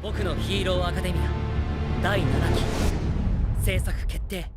僕のヒーローアカデミア第7期制作決定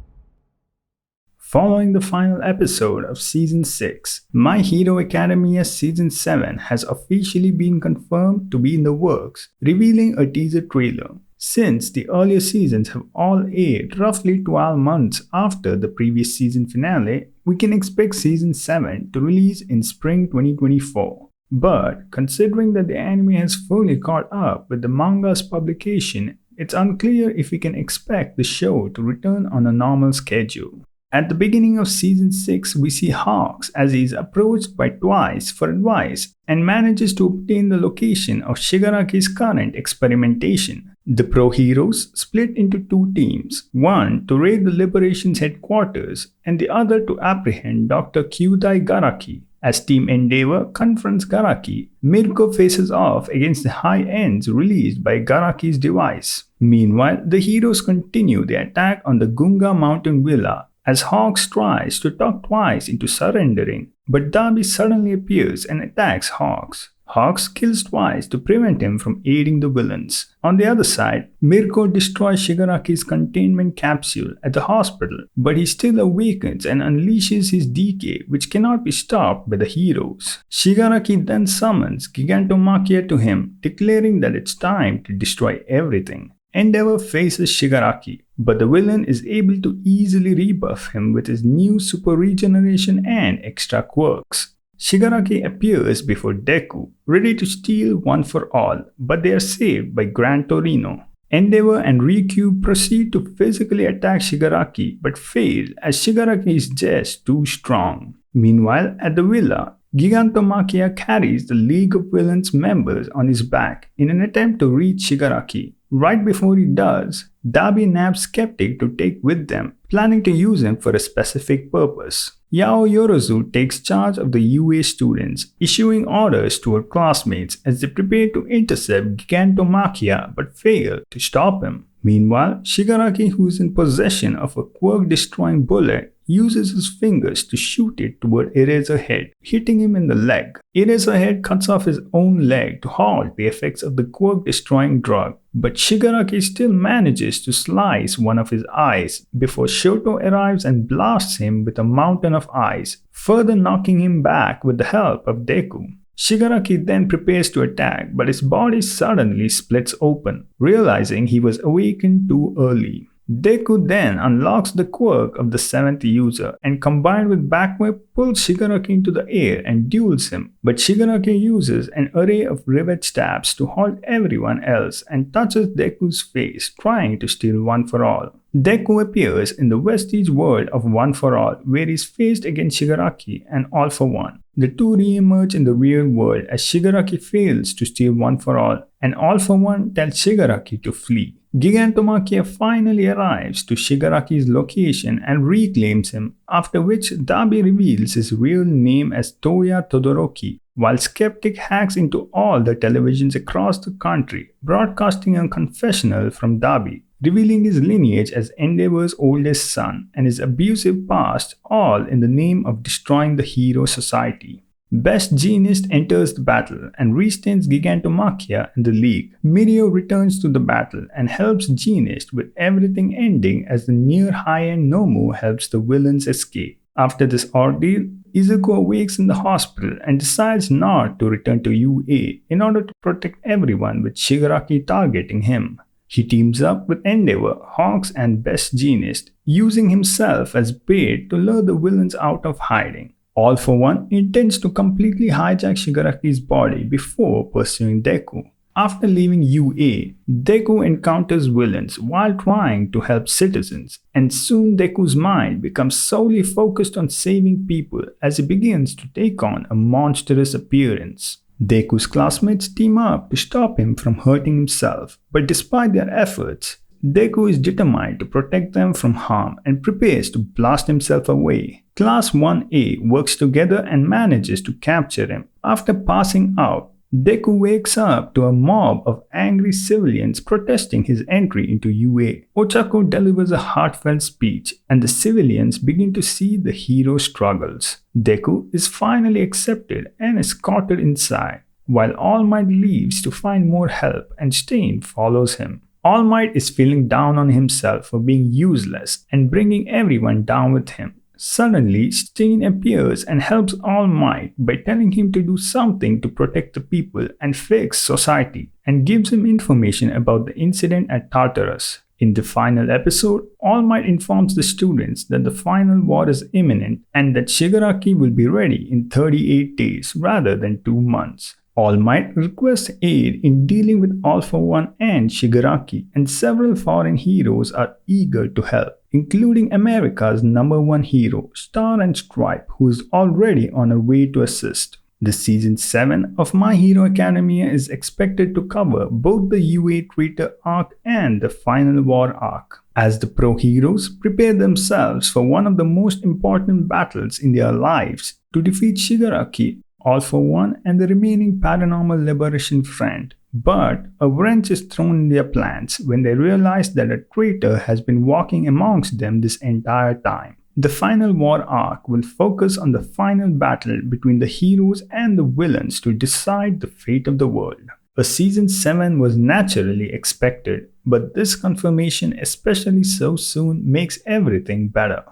Following the final episode of Season 6, My Hero Academia Season 7 has officially been confirmed to be in the works, revealing a teaser trailer. Since the earlier seasons have all aired roughly 12 months after the previous season finale, we can expect Season 7 to release in spring 2024. But considering that the anime has fully caught up with the manga's publication, it's unclear if we can expect the show to return on a normal schedule. At the beginning of Season 6, we see Hawks as he is approached by Twice for advice and manages to obtain the location of Shigaraki's current experimentation. The pro-heroes split into two teams, one to raid the Liberation's headquarters and the other to apprehend Dr. Kyudai Garaki. As Team Endeavor confronts Garaki, Mirko faces off against the high ends released by Garaki's device. Meanwhile, the heroes continue the attack on the Gunga Mountain Villa as Hawks tries to talk Twice into surrendering, but Darby suddenly appears and attacks Hawks. Hawks kills Twice to prevent him from aiding the villains. On the other side, Mirko destroys Shigaraki's containment capsule at the hospital, but he still awakens and unleashes his decay, which cannot be stopped by the heroes. Shigaraki then summons Gigantomachia to him, declaring that it's time to destroy everything. Endeavor faces Shigaraki, but the villain is able to easily rebuff him with his new super regeneration and extra quirks. Shigaraki appears before Deku, ready to steal one for all, but they are saved by Gran Torino. Endeavor and Rikyū proceed to physically attack Shigaraki, but fail as Shigaraki is just too strong. Meanwhile, at the villa, Gigantomachia carries the League of Villains members on his back in an attempt to reach Shigaraki. Right before he does, Darby naps Skeptic to take with them, planning to use him for a specific purpose. Yao Yorozu takes charge of the UA students, issuing orders to her classmates as they prepare to intercept Gigantomachia but fail to stop him. Meanwhile, Shigaraki, who is in possession of a quirk-destroying bullet, uses his fingers to shoot it toward Eraserhead, hitting him in the leg. Eraserhead cuts off his own leg to halt the effects of the quirk-destroying drug, but Shigaraki still manages to slice one of his eyes before Shoto arrives and blasts him with a mountain of ice, further knocking him back with the help of Deku. Shigaraki then prepares to attack, but his body suddenly splits open, realizing he was awakened too early. Deku then unlocks the quirk of the 7th user and combined with Backwhip pulls Shigaraki into the air and duels him, but Shigaraki uses an array of rivet stabs to halt everyone else and touches Deku's face, trying to steal One for All. Deku appears in the Vestige world of One for All, where he is faced against Shigaraki and All for One. The two re-emerge in the real world as Shigaraki fails to steal One for All, and All for One tells Shigaraki to flee. Gigantomachia finally arrives to Shigaraki's location and reclaims him, after which Darby reveals his real name as Toya Todoroki, while Skeptic hacks into all the televisions across the country, broadcasting a confessional from Darby, revealing his lineage as Endeavor's oldest son and his abusive past, all in the name of destroying the hero society. Best Jeanist enters the battle and restains Gigantomachia in the league. Mirio returns to the battle and helps Jeanist, with everything ending as the near high-end Nomu helps the villains escape. After this ordeal, Izuku awakes in the hospital and decides not to return to UA in order to protect everyone, with Shigaraki targeting him. He teams up with Endeavor, Hawks and Best Jeanist, using himself as bait to lure the villains out of hiding. All for One intends to completely hijack Shigaraki's body before pursuing Deku. After leaving UA, Deku encounters villains while trying to help citizens, and soon Deku's mind becomes solely focused on saving people as he begins to take on a monstrous appearance. Deku's classmates team up to stop him from hurting himself, but despite their efforts, Deku is determined to protect them from harm and prepares to blast himself away. Class 1A works together and manages to capture him. After passing out, Deku wakes up to a mob of angry civilians protesting his entry into UA. Ochako delivers a heartfelt speech, and the civilians begin to see the hero's struggles. Deku is finally accepted and escorted inside. while All Might leaves to find more help and Stain follows him. All Might is feeling down on himself for being useless and bringing everyone down with him. Suddenly, Stain appears and helps All Might by telling him to do something to protect the people and fix society, and gives him information about the incident at Tartarus. In the final episode, All Might informs the students that the final war is imminent and that Shigaraki will be ready in 38 days rather than 2 months. All Might requests aid in dealing with All for One and Shigaraki, and several foreign heroes are eager to help, including America's #1 hero, Star and Stripe, who is already on her way to assist. The Season 7 of My Hero Academia is expected to cover both the UA Traitor arc and the Final War arc, as the pro-heroes prepare themselves for one of the most important battles in their lives to defeat Shigaraki, All for One, and the remaining Paranormal Liberation Front. But a wrench is thrown in their plans when they realize that a traitor has been walking amongst them this entire time. The Final War arc will focus on the final battle between the heroes and the villains to decide the fate of the world. A Season 7 was naturally expected, but this confirmation, especially so soon, makes everything better.